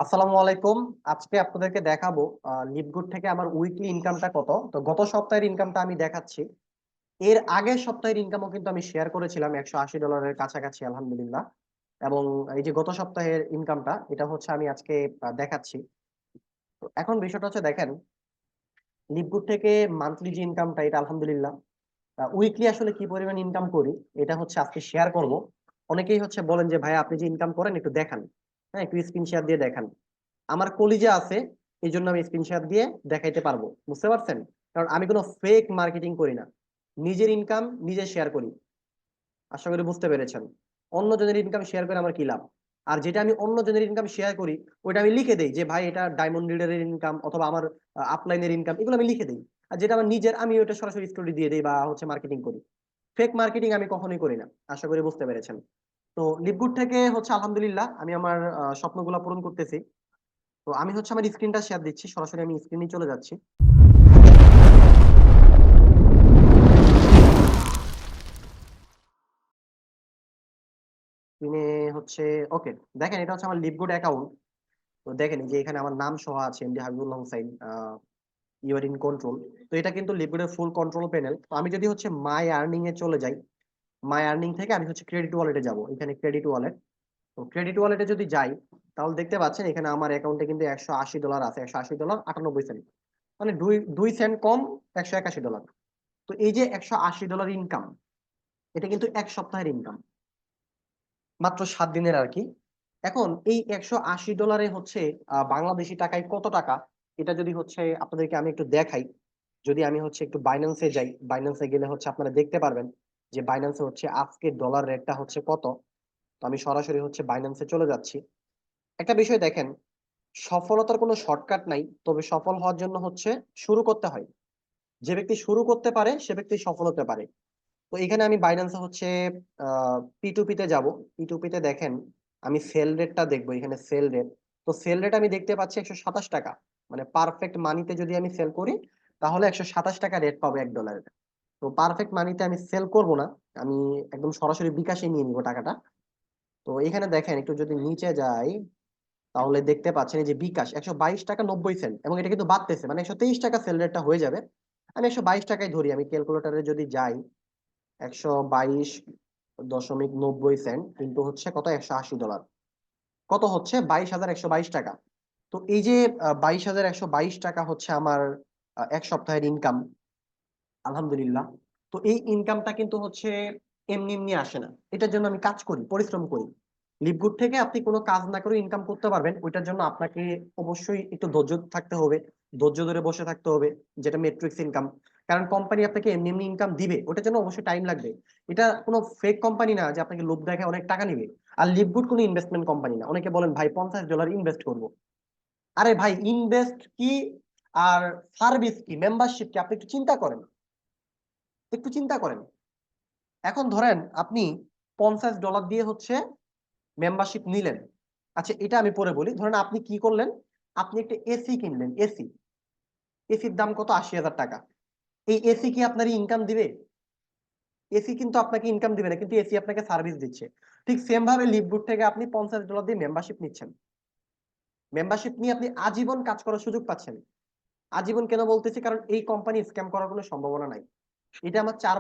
আসসালামু আলাইকুম। আজকে আপনাদেরকে দেখাবো লিভগুড থেকে আমার উইকলি ইনকামটা কত। তো গত সপ্তাহের ইনকামটা আমি দেখাচ্ছি। এর আগের সপ্তাহের ইনকামও কিন্তু আমি শেয়ার করেছিলাম $180 কাছাকাছি, আলহামদুলিল্লাহ। এবং এই যে গত সপ্তাহের ইনকামটা, এটা হচ্ছে আমি আজকে দেখাচ্ছি। তো এখন বিষয়টা হচ্ছে, দেখেন, লিভগুড থেকে মান্থলি যে ইনকামটা, এটা আলহামদুলিল্লাহ। উইকলি আসলে কি পরিমাণ ইনকাম করি, এটা হচ্ছে আজকে শেয়ার করব। অনেকেই হচ্ছে বলেন যে ভাই, আপনি যে ইনকাম করেন একটু দেখান। হ্যাঁ, একটু স্ক্রিন শেয়ার দিয়ে দেখান। আমার কলিজা আছে, এই জন্য আমি স্ক্রিনশট দিয়ে দেখাইতে পারবো, বুঝতে পারছেন? কারণ আমি কোনো ফেক মার্কেটিং করি না, নিজের ইনকাম নিজে শেয়ার করি। আশা করি বুঝতে পেরেছেন। অন্য জনের ইনকাম শেয়ার করে আমার কি লাভ? আর যেটা আমি অন্য জনের ইনকাম শেয়ার করি, ওইটা আমি লিখে দেই যে ভাই, এটা ডায়মন্ড লিডারের ইনকাম অথবা আমার আপলাইনের ইনকাম, এগুলো আমি লিখে দেই। আর যেটা আমার নিজের, আমি ওটা সরাসরি স্টোরি দিয়ে দিই বা হচ্ছে মার্কেটিং করি। ফেক মার্কেটিং আমি কখনোই করি না। আশা করি বুঝতে পেরেছেন। তো লিভগুড থেকে হচ্ছে আলহামদুলিল্লাহ আমি আমার স্বপ্নগুলো পূরণ করতেছি। তো আমি হচ্ছে আমার স্ক্রিনটা শেয়ার দিচ্ছি, সরাসরি আমি স্ক্রিনে চলে যাচ্ছি। স্ক্রিনে হচ্ছে, ওকে। দেখেন, এটা হচ্ছে আমার লিভগুড অ্যাকাউন্ট। তো দেখেন এই যে এখানে আমার নাম সহ আছে, MD Habibullah Hussain. You are in control. তো এটা কিন্তু লিভগুডের ফুল কন্ট্রোল প্যানেল। তো আমি যদি হচ্ছে মাই আর্নিং এ চলে যাই, মাই আর্নিং থেকে আমি হচ্ছে ক্রেডিট ওয়ালেটে যাব। এখানে ক্রেডিট ওয়ালেট। তো ক্রেডিট ওয়ালেটে যদি যাই, তাহলে দেখতে পাচ্ছেন এখানে আমার অ্যাকাউন্টে কিন্তু $180 আছে, $180.98। মানে দুই দুই সেন্ট কম, $181। তো এই যে $180 ইনকাম, এটা কিন্তু এক সপ্তাহের ইনকাম, মাত্র 7 দিনের আর কি। এখন এই $180 হচ্ছে বাংলাদেশি টাকায় কত টাকা, এটা যদি হচ্ছে আপনাদেরকে আমি একটু দেখাই। যদি আমি হচ্ছে একটু বাইন্যান্সে যাই, বাইন্যান্সে গেলে হচ্ছে আপনারা দেখতে পারবেন যে বাইন্যান্সে হচ্ছে আজকে ডলার রেটটা হচ্ছে কত। তো আমি সরাসরি হচ্ছে বাইন্যান্সে চলে যাচ্ছি। একটা বিষয় দেখেন, সফলতার কোনো শর্টকাট নাই, তবে সফল হওয়ার জন্য হচ্ছে শুরু করতে হয়। যে ব্যক্তি শুরু করতে পারে সে ব্যক্তি সফল হতে পারে। তো এখানে আমি বাইন্যান্সে হচ্ছে P2P তে যাব। P2P তে দেখেন, আমি সেল রেটটা দেখবো, এখানে সেল রেট। তো সেল রেট আমি দেখতে পাচ্ছি $127। মানে পারফেক্ট মানিতে যদি আমি সেল করি, তাহলে $127 রেট পাবো $1। তো পারফেক্ট মানিতে আমি সেল করব না, আমি একদম সরাসরি বিকাশে নিয়ে নিব টাকাটা। তো এখানে দেখেন, একটু যদি নিচে যাই, তাহলে দেখতে পাচ্ছেন এই যে বিকাশ $122.90, এবং এটা কিন্তু বাড়তেছে, মানে $123 সেল রেটটা হয়ে যাবে। আমি $122 ধরি, আমি ক্যালকুলেটারে যদি যাই, 122.90 কিন্তু হচ্ছে কত, $180। কত হচ্ছে, 22,122 টাকা। তো এই যে 22,122 টাকা হচ্ছে আমার এক সপ্তাহের ইনকাম, আলহামদুলিল্লাহ। তো এই ইনকামটা কিন্তু হচ্ছে এমনি এমনি আসে না, এটার জন্য আমি কাজ করি, পরিশ্রম করি। লিভগুড থেকে আপনি কোনো কাজ না করে ইনকাম করতে পারবেন, ওইটার জন্য আপনাকে অবশ্যই একটু ধৈর্য থাকতে হবে, ধৈর্য ধরে বসে থাকতে হবে, যেটা মেট্রিক্স ইনকাম। কারণ কোম্পানি আপনাকে এমনি এমনি ইনকাম দিবে, ওটার জন্য অবশ্যই টাইম লাগবে। এটা কোনো ফেক কোম্পানি না যে আপনাকে লোভ দেখায় অনেক টাকা নিবে। আর লিভগুড কোনো ইনভেস্টমেন্ট কোম্পানি না। অনেকে বলেন ভাই, $50 ইনভেস্ট করবো। আরে ভাই, ইনভেস্ট কি আর সার্ভিস কি, মেম্বারশিপ কি, আপনি একটু চিন্তা করেন, একটু চিন্তা করেন। এখন ধরেন আপনি $50 দিয়ে হচ্ছে মেম্বারশিপ নিলেন। আচ্ছা, এটা আমি পরে বলি। ধরেন আপনি কি করলেন, আপনি একটা এসি কিনলেন। এসি, এসির দাম কত, $80,000। এই এসি কি আপনার ইনকাম দিবে? এসি কিন্তু আপনাকে ইনকাম দিবে না, কিন্তু এসি আপনাকে সার্ভিস দিচ্ছে। ঠিক সেম ভাবে লিভগুড থেকে আপনি $50 দিয়ে মেম্বারশিপ নিচ্ছেন। মেম্বারশিপ নিয়ে আপনি আজীবন কাজ করার সুযোগ পাচ্ছেন। আজীবন কেন বলতেছি, কারণ এই কোম্পানি স্ক্যাম করার কোনো সম্ভাবনা নাই। এটা আমার 4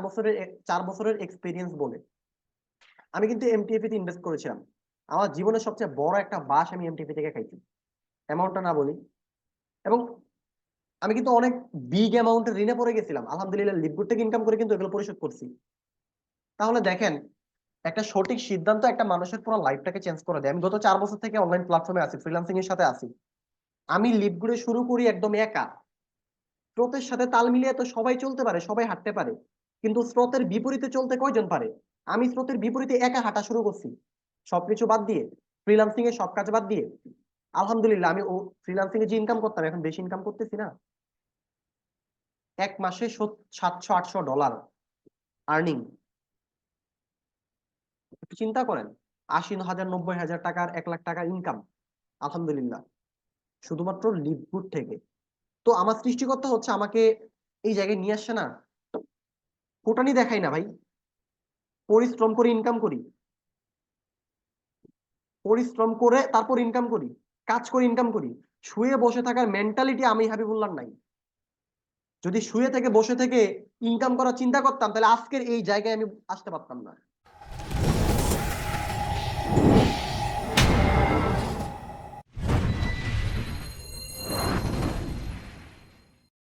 বছরের এক্সপিরিয়েন্স বলে। আমি কিন্তু এমটিএফ তে ইনভেস্ট করেছিলাম। আমার জীবনের সবচেয়ে বড় একটা বাস আমি এমটিএফ থেকে খাইছি, অ্যামাউন্টটা না বলি। এবং আমি কিন্তু অনেক বিগ অ্যামাউন্টের ঋণে পড়ে গেছিলাম, আলহামদুলিল্লাহ লিভগুড থেকে ইনকাম করে কিন্তু এগুলো পরিশোধ করছি। তাহলে দেখেন, একটা সঠিক সিদ্ধান্ত একটা মানুষের পুরো লাইফটাকে চেঞ্জ করে দেয়। আমি গত 4 বছর থেকে অনলাইন প্ল্যাটফর্মে আছি, ফ্রিল্যান্সিং এর সাথে আছি। আমি লিভগুডে শুরু করি একদম একা। স্রোতের সাথে তাল মিলিয়ে তো সবাই চলতে পারে, সবাই হাঁটতে পারে, কিন্তু স্রোতের বিপরীতে চলতে কয়জন পারে? আমি স্রোতের বিপরীতে একা হাঁটা শুরু করছি, সবকিছু বাদ দিয়ে, ফ্রিল্যান্সিং এর সব কাজ বাদ দিয়ে। আলহামদুলিল্লাহ, আমি ও ফ্রিল্যান্সিং এ যে ইনকাম করতাম, এখন বেশি ইনকাম করতেছি না। এক মাসে $700-800 আর্নিং। একটু চিন্তা করেন, 80,000 90,000 টাকার 1 লাখ টাকা ইনকাম, আলহামদুলিল্লাহ, শুধুমাত্র লিভগুড থেকে। তো আমার সৃষ্টিকর্তা হচ্ছে আমাকে এই জায়গায় নিয়ে আসছে না, কোটানি দেখাই না ভাই, পরিশ্রম করে ইনকাম করি, পরিশ্রম করে তারপর ইনকাম করি। কাজ করি, ইনকাম করি। শুয়ে বসে থাকার মেন্টালিটি আমি হাবিবুল্লাহ নাই। যদি শুয়ে থেকে বসে থেকে ইনকাম করার চিন্তা করতাম, তাহলে আজকের এই জায়গায় আমি আসতে পারতাম না।